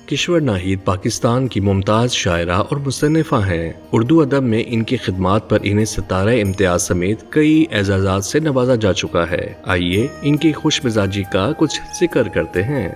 کشور ناہید پاکستان کی ممتاز شاعرہ اور مصنفہ ہیں۔ اردو ادب میں ان کی خدمات پر انہیں ستارہ امتیاز سمیت کئی اعزازات سے نوازا جا چکا ہے۔ آئیے ان کی خوش مزاجی کا کچھ ذکر کرتے ہیں۔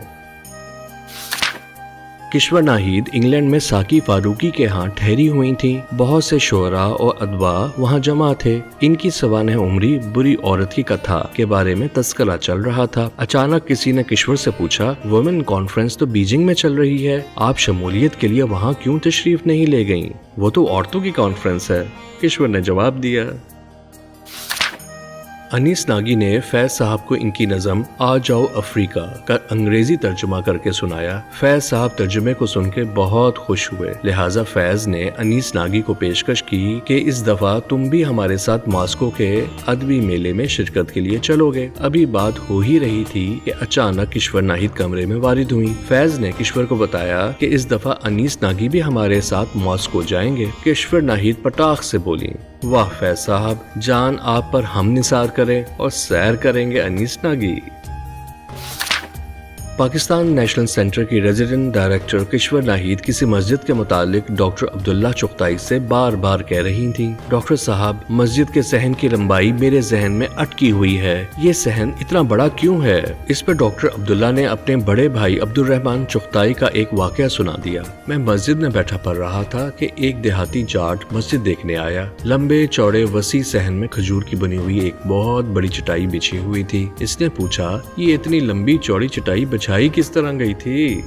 کشور ناہید انگلینڈ میں ساقی فاروقی کے ہاں ٹھہری ہوئی تھیں۔ بہت سے شعراء اور ادبا وہاں جمع تھے۔ ان کی سوانح عمری بری عورت کی کتھا کے بارے میں تذکرہ چل رہا تھا۔ اچانک کسی نے کشور سے پوچھا، وومن کانفرنس تو بیجنگ میں چل رہی ہے، آپ شمولیت کے لیے وہاں کیوں تشریف نہیں لے گئیں؟ وہ تو عورتوں کی کانفرنس ہے۔ کشور نے جواب دیا۔ انیس ناگی نے فیض صاحب کو ان کی نظم آ جاؤ افریقہ کا انگریزی ترجمہ کر کے سنایا۔ فیض صاحب ترجمے کو سن کے بہت خوش ہوئے، لہٰذا فیض نے انیس ناگی کو پیشکش کی کہ اس دفعہ تم بھی ہمارے ساتھ ماسکو کے ادبی میلے میں شرکت کے لیے چلو گے۔ ابھی بات ہو ہی رہی تھی کہ اچانک کشور ناہید کمرے میں وارد ہوئی۔ فیض نے کشور کو بتایا کہ اس دفعہ انیس ناگی بھی ہمارے ساتھ ماسکو جائیں گے۔ کشور ناہید پٹاخ سے بولی، واہ فیض صاحب، جان آپ پر ہم نثار کریں اور سیر کریں گے انیس ناگی۔ پاکستان نیشنل سینٹر کی ریزیڈنٹ ڈائریکٹر کشور ناہید کسی مسجد کے متعلق ڈاکٹر عبداللہ چغتائی سے بار بار کہہ رہی تھیں، ڈاکٹر صاحب مسجد کے صحن کی لمبائی میرے ذہن میں اٹکی ہوئی ہے، یہ صحن اتنا بڑا کیوں ہے؟ اس پر ڈاکٹر عبداللہ نے اپنے بڑے بھائی عبد الرحمان چغتائی کا ایک واقعہ سنا دیا۔ میں مسجد میں بیٹھا پڑھ رہا تھا کہ ایک دیہاتی جاٹ مسجد دیکھنے آیا۔ لمبے چوڑے وسیع صحن میں کھجور کی بنی ہوئی ایک بہت بڑی چٹائی بچھی ہوئی تھی۔ اس نے پوچھا، یہ اتنی لمبی چوڑی چٹائی بچھائی کس طرح گئی تھی؟